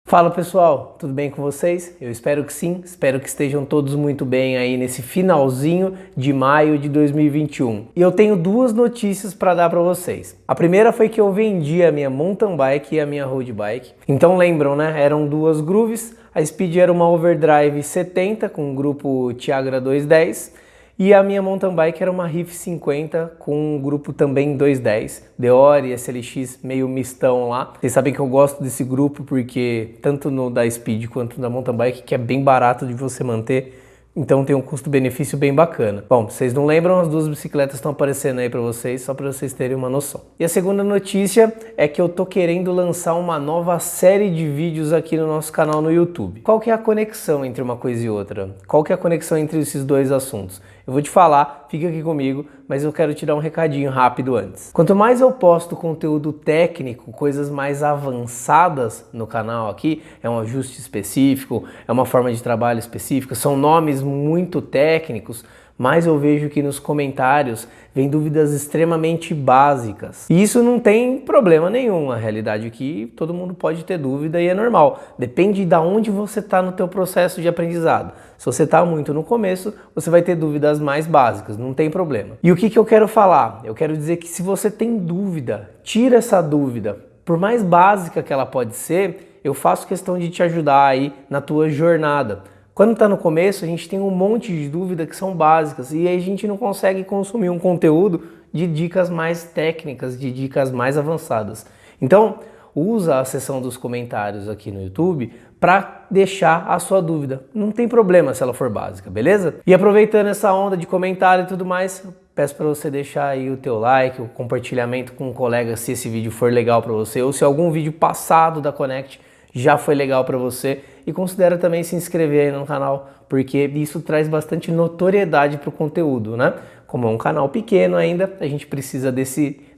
Fala pessoal, tudo bem com vocês? Eu espero que sim, espero que estejam todos muito bem aí nesse finalzinho de maio de 2021. E eu tenho duas notícias para dar para vocês. A primeira foi que eu vendi a minha mountain bike e a minha road bike. Então lembram, né? Eram duas grooves, a Speed era uma overdrive 70 com o grupo Tiagra 210 e a minha mountain bike era uma Riff 50 com um grupo também 210, Deore, SLX meio mistão lá. Vocês sabem que eu gosto desse grupo porque tanto no da Speed quanto da mountain bike que é bem barato de você manter, então tem um custo-benefício bem bacana. Bom, vocês não lembram, as duas bicicletas estão aparecendo aí para vocês, só para vocês terem uma noção. E a segunda notícia é que eu tô querendo lançar uma nova série de vídeos aqui no nosso canal no YouTube. Qual que é a conexão entre uma coisa e outra? Qual que é a conexão entre esses dois assuntos? Eu vou te falar, fica aqui comigo, mas eu quero te dar um recadinho rápido antes. Quanto mais eu posto conteúdo técnico, coisas mais avançadas no canal aqui, é um ajuste específico, é uma forma de trabalho específica, são nomes muito técnicos, mas eu vejo que nos comentários vem dúvidas extremamente básicas. E isso não tem problema nenhum, a realidade é que todo mundo pode ter dúvida e é normal. Depende de onde você está no teu processo de aprendizado. Se você está muito no começo, você vai ter dúvidas mais básicas, não tem problema. E o que eu quero falar? Eu quero dizer que se você tem dúvida, tira essa dúvida. Por mais básica que ela pode ser, eu faço questão de te ajudar aí na tua jornada. Quando está no começo, a gente tem um monte de dúvidas que são básicas e aí a gente não consegue consumir um conteúdo de dicas mais técnicas, de dicas mais avançadas. Então, usa a seção dos comentários aqui no YouTube para deixar a sua dúvida. Não tem problema se ela for básica, beleza? E aproveitando essa onda de comentário e tudo mais, peço para você deixar aí o teu like, o compartilhamento com um colega se esse vídeo for legal para você ou se algum vídeo passado da Connect já foi legal para você, e considera também se inscrever aí no canal, porque isso traz bastante notoriedade para o conteúdo, né? Como é um canal pequeno ainda, a gente precisa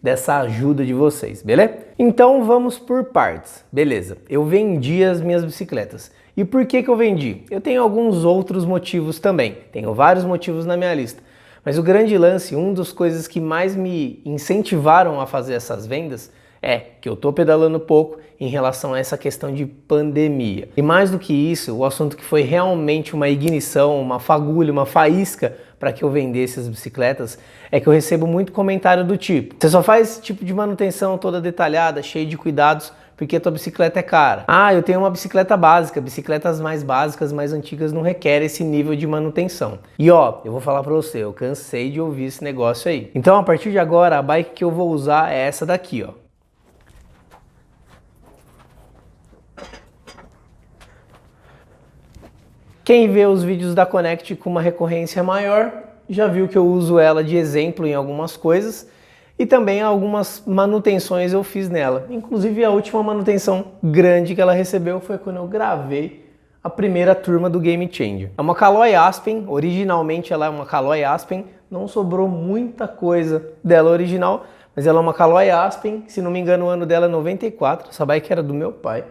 dessa ajuda de vocês, beleza? Então vamos por partes, beleza? Eu vendi as minhas bicicletas. E por que eu vendi? Eu tenho alguns outros motivos também, tenho vários motivos na minha lista. Mas o grande lance, uma das coisas que mais me incentivaram a fazer essas vendas é que eu tô pedalando pouco em relação a essa questão de pandemia. E mais do que isso, o assunto que foi realmente uma ignição, uma fagulha, uma faísca para que eu vendesse as bicicletas é que eu recebo muito comentário do tipo: você só faz esse tipo de manutenção toda detalhada, cheia de cuidados, porque a tua bicicleta é cara. Ah, eu tenho uma bicicleta básica, bicicletas mais básicas, mais antigas não requerem esse nível de manutenção. E ó, eu vou falar para você, eu cansei de ouvir esse negócio aí. Então a partir de agora, a bike que eu vou usar é essa daqui, ó. Quem vê os vídeos da Connect com uma recorrência maior, já viu que eu uso ela de exemplo em algumas coisas e também algumas manutenções eu fiz nela. Inclusive a última manutenção grande que ela recebeu foi quando eu gravei a primeira turma do Game Changer. É uma Caloi Aspen, originalmente ela é uma Caloi Aspen, não sobrou muita coisa dela original, mas ela é uma Caloi Aspen, se não me engano o ano dela é 94, essa bike era do meu pai.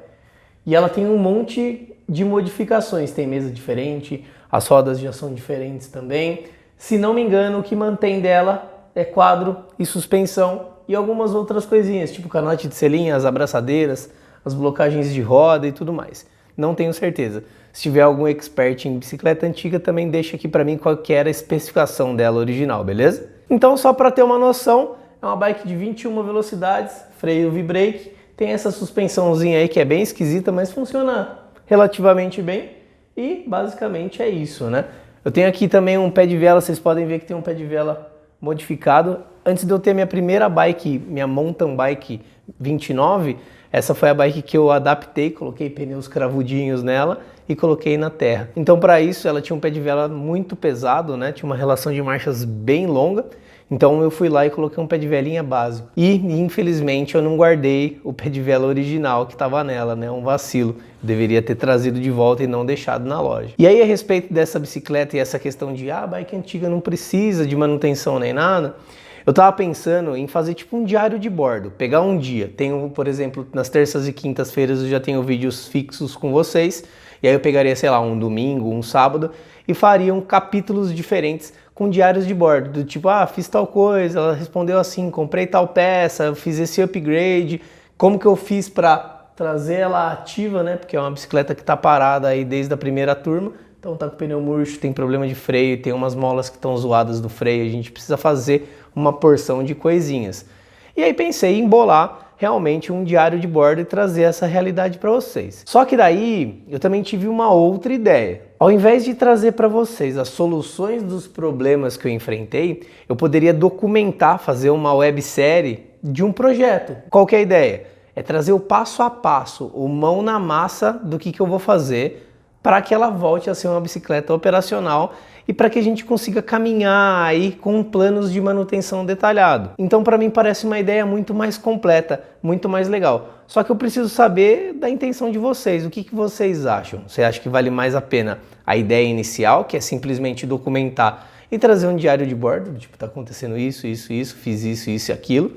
E ela tem um monte de modificações, tem mesa diferente, as rodas já são diferentes também. Se não me engano, o que mantém dela é quadro e suspensão e algumas outras coisinhas, tipo canote de selinha, as abraçadeiras, as blocagens de roda e tudo mais. Não tenho certeza. Se tiver algum expert em bicicleta antiga, também deixa aqui para mim qual que era a especificação dela original, beleza? Então, só para ter uma noção, é uma bike de 21 velocidades, freio V-brake, tem essa suspensãozinha aí que é bem esquisita, mas funciona relativamente bem e basicamente é isso, né? Eu tenho aqui também um pé de vela, vocês podem ver que tem um pé de vela modificado. Antes de eu ter minha primeira bike, minha mountain bike 29, essa foi a bike que eu adaptei, coloquei pneus cravudinhos nela e coloquei na terra. Então para isso ela tinha um pé de vela muito pesado, né? Tinha uma relação de marchas bem longa. Então eu fui lá e coloquei um pé de velinha básico. E infelizmente eu não guardei o pé de vela original que estava nela, né? Um vacilo. Eu deveria ter trazido de volta e não deixado na loja. E aí a respeito dessa bicicleta e essa questão de bike antiga não precisa de manutenção nem nada, eu tava pensando em fazer tipo um diário de bordo, pegar um dia. Tenho, por exemplo, nas terças e quintas-feiras eu já tenho vídeos fixos com vocês, e aí eu pegaria, sei lá, um domingo, um sábado, e fariam capítulos diferentes com diários de bordo, do tipo, fiz tal coisa, ela respondeu assim, comprei tal peça, fiz esse upgrade, como que eu fiz para trazer ela ativa, né? Porque é uma bicicleta que está parada aí desde a primeira turma. Então tá com o pneu murcho, tem problema de freio, tem umas molas que estão zoadas do freio, a gente precisa fazer uma porção de coisinhas. E aí pensei em bolar realmente um diário de bordo e trazer essa realidade para vocês. Só que daí eu também tive uma outra ideia. Ao invés de trazer para vocês as soluções dos problemas que eu enfrentei, eu poderia documentar, fazer uma websérie de um projeto. Qual que é a ideia? É trazer o passo a passo, o mão na massa do que eu vou fazer para que ela volte a ser uma bicicleta operacional e para que a gente consiga caminhar aí com planos de manutenção detalhado. Então, para mim, parece uma ideia muito mais completa, muito mais legal. Só que eu preciso saber da intenção de vocês. O que vocês acham? Você acha que vale mais a pena a ideia inicial, que é simplesmente documentar e trazer um diário de bordo, tipo, tá acontecendo isso, fiz isso e aquilo?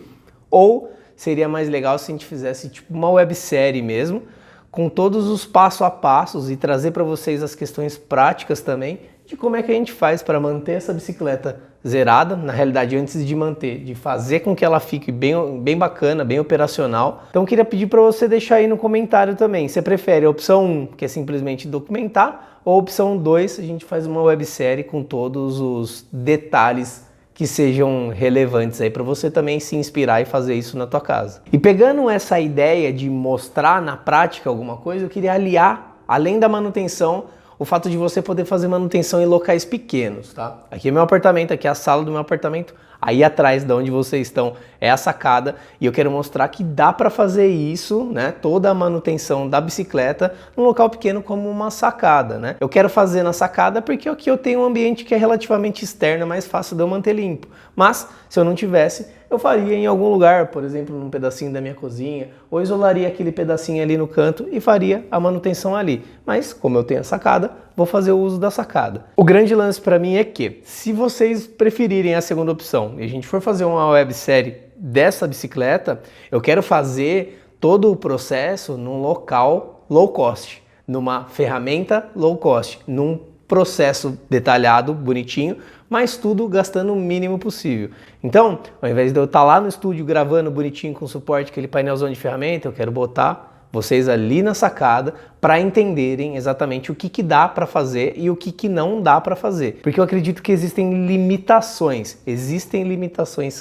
Ou seria mais legal se a gente fizesse tipo uma websérie mesmo, com todos os passo a passos e trazer para vocês as questões práticas também de como é que a gente faz para manter essa bicicleta zerada, na realidade antes de manter, de fazer com que ela fique bem bacana, bem operacional. Então eu queria pedir para você deixar aí no comentário também, você prefere a opção 1, que é simplesmente documentar, ou a opção 2, a gente faz uma websérie com todos os detalhes que sejam relevantes aí para você também se inspirar e fazer isso na tua casa. E pegando essa ideia de mostrar na prática alguma coisa, eu queria aliar, além da manutenção, o fato de você poder fazer manutenção em locais pequenos, tá? Aqui é meu apartamento, aqui é a sala do meu apartamento, aí atrás de onde vocês estão é a sacada e eu quero mostrar que dá para fazer isso, né? Toda a manutenção da bicicleta num local pequeno como uma sacada, né? Eu quero fazer na sacada porque aqui eu tenho um ambiente que é relativamente externo, é mais fácil de eu manter limpo. Mas se eu não tivesse, eu faria em algum lugar, por exemplo, num pedacinho da minha cozinha, ou isolaria aquele pedacinho ali no canto e faria a manutenção ali. Mas, como eu tenho a sacada, vou fazer o uso da sacada. O grande lance para mim é que, se vocês preferirem a segunda opção e a gente for fazer uma websérie dessa bicicleta, eu quero fazer todo o processo num local low cost, numa ferramenta low cost, num processo detalhado, bonitinho, mas tudo gastando o mínimo possível. Então, ao invés de eu estar lá no estúdio gravando bonitinho com suporte, aquele painelzão de ferramenta, eu quero botar vocês ali na sacada para entenderem exatamente o que dá para fazer e o que não dá para fazer. Porque eu acredito que existem limitações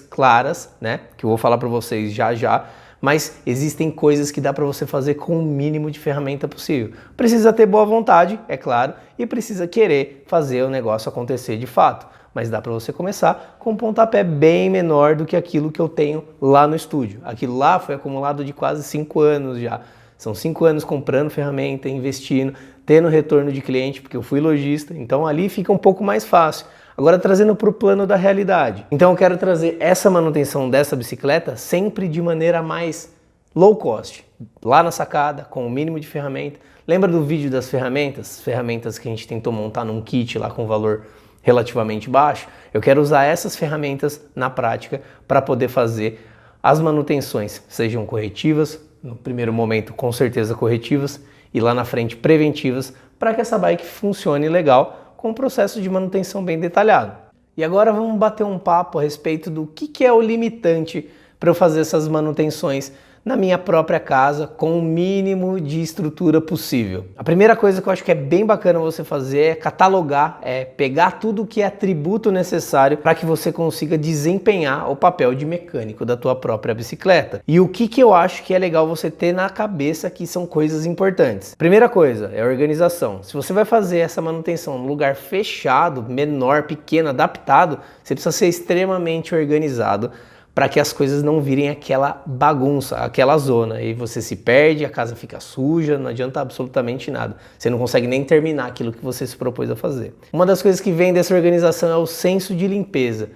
claras, né? Que eu vou falar para vocês já, mas existem coisas que dá para você fazer com o mínimo de ferramenta possível. Precisa ter boa vontade, é claro, e precisa querer fazer o negócio acontecer de fato. Mas dá para você começar com um pontapé bem menor do que aquilo que eu tenho lá no estúdio. Aquilo lá foi acumulado de quase 5 anos já. São 5 anos comprando ferramenta, investindo, tendo retorno de cliente, porque eu fui lojista, então ali fica um pouco mais fácil. Agora trazendo para o plano da realidade. Então eu quero trazer essa manutenção dessa bicicleta sempre de maneira mais low cost. Lá na sacada, com o mínimo de ferramenta. Lembra do vídeo das ferramentas? Ferramentas que a gente tentou montar num kit lá com valor relativamente baixo. Eu quero usar essas ferramentas na prática para poder fazer as manutenções, sejam corretivas, no primeiro momento com certeza corretivas e lá na frente preventivas, para que essa bike funcione legal com um processo de manutenção bem detalhado. E agora vamos bater um papo a respeito do que é o limitante para eu fazer essas manutenções na minha própria casa com o mínimo de estrutura possível. A primeira coisa que eu acho que é bem bacana você fazer é catalogar, é pegar tudo que é atributo necessário para que você consiga desempenhar o papel de mecânico da tua própria bicicleta. E o que eu acho que é legal você ter na cabeça que são coisas importantes. Primeira coisa é a organização. Se você vai fazer essa manutenção num lugar fechado, menor, pequeno, adaptado, você precisa ser extremamente organizado para que as coisas não virem aquela bagunça, aquela zona. E você se perde, a casa fica suja, não adianta absolutamente nada. Você não consegue nem terminar aquilo que você se propôs a fazer. Uma das coisas que vem dessa organização é o senso de limpeza.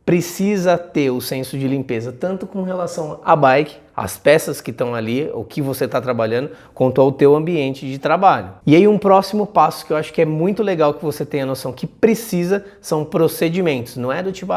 Precisa ter o senso de limpeza, tanto com relação à bike, às peças que estão ali, o que você está trabalhando, quanto ao teu ambiente de trabalho. E aí um próximo passo que eu acho que é muito legal que você tenha noção que precisa são procedimentos. Não é do tipo,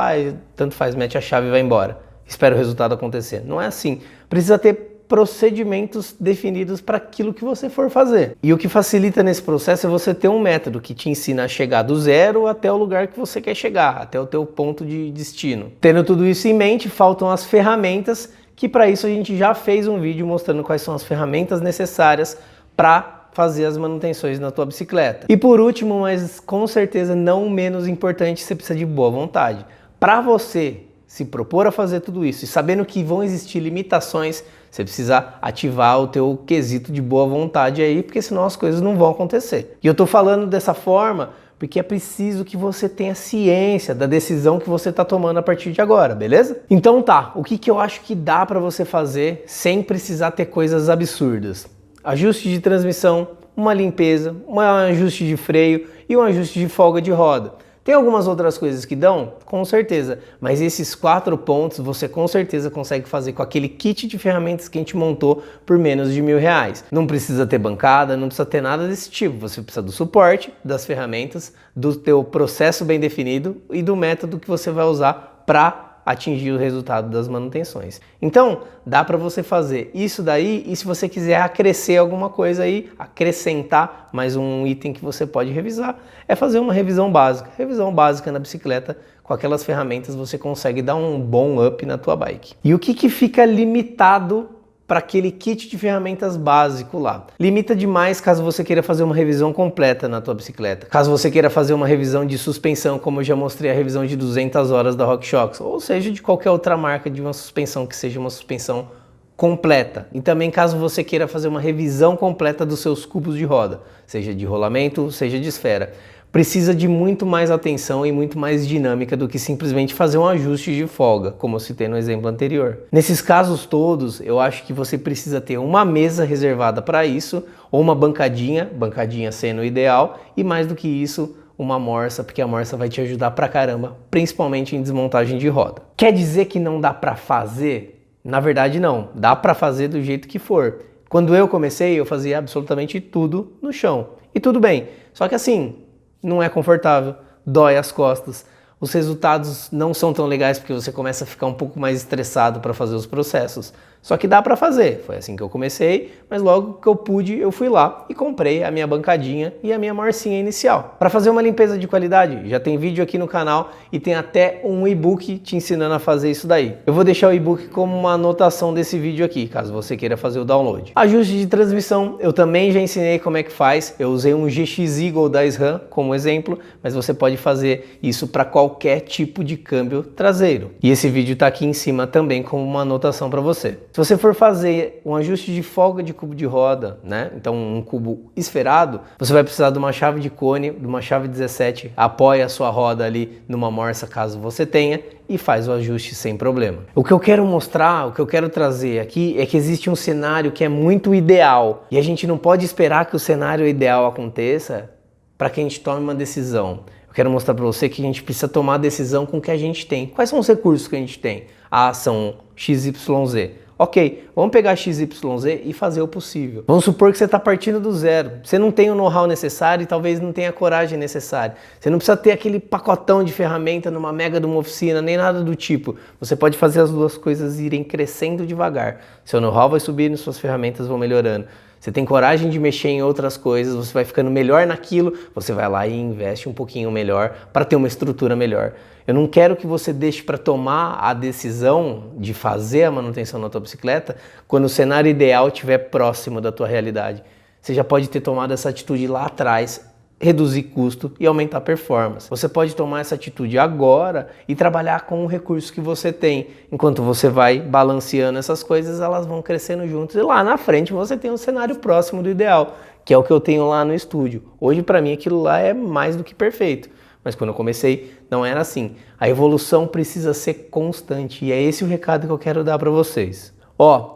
tanto faz, mete a chave e vai embora. Espera o resultado acontecer. Não é assim. Precisa ter procedimentos definidos para aquilo que você for fazer. E o que facilita nesse processo é você ter um método que te ensina a chegar do zero até o lugar que você quer chegar, até o teu ponto de destino. Tendo tudo isso em mente, faltam as ferramentas que para isso a gente já fez um vídeo mostrando quais são as ferramentas necessárias para fazer as manutenções na tua bicicleta. E por último, mas com certeza não menos importante, você precisa de boa vontade. Para você se propor a fazer tudo isso e sabendo que vão existir limitações, você precisa ativar o teu quesito de boa vontade aí, porque senão as coisas não vão acontecer. E eu tô falando dessa forma porque é preciso que você tenha ciência da decisão que você está tomando a partir de agora, beleza? Então tá, o que eu acho que dá para você fazer sem precisar ter coisas absurdas? Ajuste de transmissão, uma limpeza, um ajuste de freio e um ajuste de folga de roda. Tem algumas outras coisas que dão? Com certeza, mas esses 4 pontos você com certeza consegue fazer com aquele kit de ferramentas que a gente montou por menos de R$1.000. Não precisa ter bancada, não precisa ter nada desse tipo, você precisa do suporte, das ferramentas, do teu processo bem definido e do método que você vai usar para atingir o resultado das manutenções. Então, dá para você fazer isso daí e se você quiser acrescer alguma coisa aí, acrescentar mais um item que você pode revisar, é fazer uma revisão básica. Revisão básica na bicicleta, com aquelas ferramentas você consegue dar um bom up na tua bike. E o que fica limitado para aquele kit de ferramentas básico lá? Limita demais caso você queira fazer uma revisão completa na tua bicicleta. Caso você queira fazer uma revisão de suspensão, como eu já mostrei a revisão de 200 horas da RockShox, ou seja, de qualquer outra marca de uma suspensão que seja uma suspensão completa. E também caso você queira fazer uma revisão completa dos seus cubos de roda, seja de rolamento, seja de esfera. Precisa de muito mais atenção e muito mais dinâmica do que simplesmente fazer um ajuste de folga, como eu citei no exemplo anterior. Nesses casos todos, eu acho que você precisa ter uma mesa reservada para isso, ou uma bancadinha sendo o ideal, e mais do que isso, uma morsa, porque a morsa vai te ajudar pra caramba, principalmente em desmontagem de roda. Quer dizer que não dá para fazer? Na verdade não, dá para fazer do jeito que for. Quando eu comecei, eu fazia absolutamente tudo no chão. E tudo bem, só que assim, não é confortável, dói as costas, os resultados não são tão legais porque você começa a ficar um pouco mais estressado para fazer os processos. Só que dá para fazer, foi assim que eu comecei, mas logo que eu pude, eu fui lá e comprei a minha bancadinha e a minha morsinha inicial. Para fazer uma limpeza de qualidade, já tem vídeo aqui no canal e tem até um e-book te ensinando a fazer isso daí. Eu vou deixar o e-book como uma anotação desse vídeo aqui, caso você queira fazer o download. Ajuste de transmissão, eu também já ensinei como é que faz, eu usei um GX Eagle da SRAM como exemplo, mas você pode fazer isso para qualquer tipo de câmbio traseiro. E esse vídeo está aqui em cima também como uma anotação para você. Se você for fazer um ajuste de folga de cubo de roda, né? Então um cubo esferado, você vai precisar de uma chave de cone, de uma chave 17, apoia a sua roda ali numa morsa caso você tenha e faz o ajuste sem problema. O que eu quero mostrar, o que eu quero trazer aqui é que existe um cenário que é muito ideal e a gente não pode esperar que o cenário ideal aconteça para que a gente tome uma decisão. Eu quero mostrar para você que a gente precisa tomar a decisão com o que a gente tem. Quais são os recursos que a gente tem? Ah, são XYZ. Ok, vamos pegar XYZ e fazer o possível. Vamos supor que você está partindo do zero. Você não tem o know-how necessário e talvez não tenha a coragem necessária. Você não precisa ter aquele pacotão de ferramenta numa mega de uma oficina, nem nada do tipo. Você pode fazer as duas coisas irem crescendo devagar. Seu know-how vai subindo e suas ferramentas vão melhorando. Você tem coragem de mexer em outras coisas, você vai ficando melhor naquilo, você vai lá e investe um pouquinho melhor para ter uma estrutura melhor. Eu não quero que você deixe para tomar a decisão de fazer a manutenção na tua bicicleta quando o cenário ideal estiver próximo da tua realidade. Você já pode ter tomado essa atitude lá atrás, reduzir custo e aumentar a performance. Você pode tomar essa atitude agora e trabalhar com o recurso que você tem. Enquanto você vai balanceando essas coisas, elas vão crescendo juntos e lá na frente você tem um cenário próximo do ideal, que é o que eu tenho lá no estúdio. Hoje para mim aquilo lá é mais do que perfeito, mas quando eu comecei não era assim. A evolução precisa ser constante e é esse o recado que eu quero dar para vocês.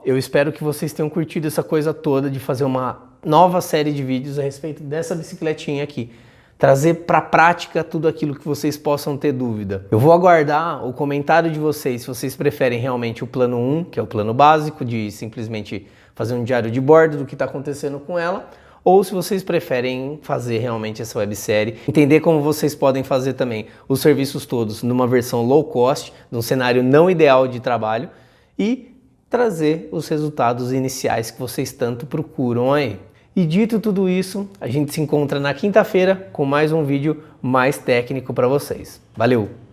Eu espero que vocês tenham curtido essa coisa toda de fazer uma nova série de vídeos a respeito dessa bicicletinha aqui. Trazer para a prática tudo aquilo que vocês possam ter dúvida. Eu vou aguardar o comentário de vocês, se vocês preferem realmente o plano 1, que é o plano básico, de simplesmente fazer um diário de bordo do que está acontecendo com ela, ou se vocês preferem fazer realmente essa websérie, entender como vocês podem fazer também os serviços todos numa versão low cost, num cenário não ideal de trabalho e trazer os resultados iniciais que vocês tanto procuram aí. E dito tudo isso, a gente se encontra na quinta-feira com mais um vídeo mais técnico para vocês. Valeu!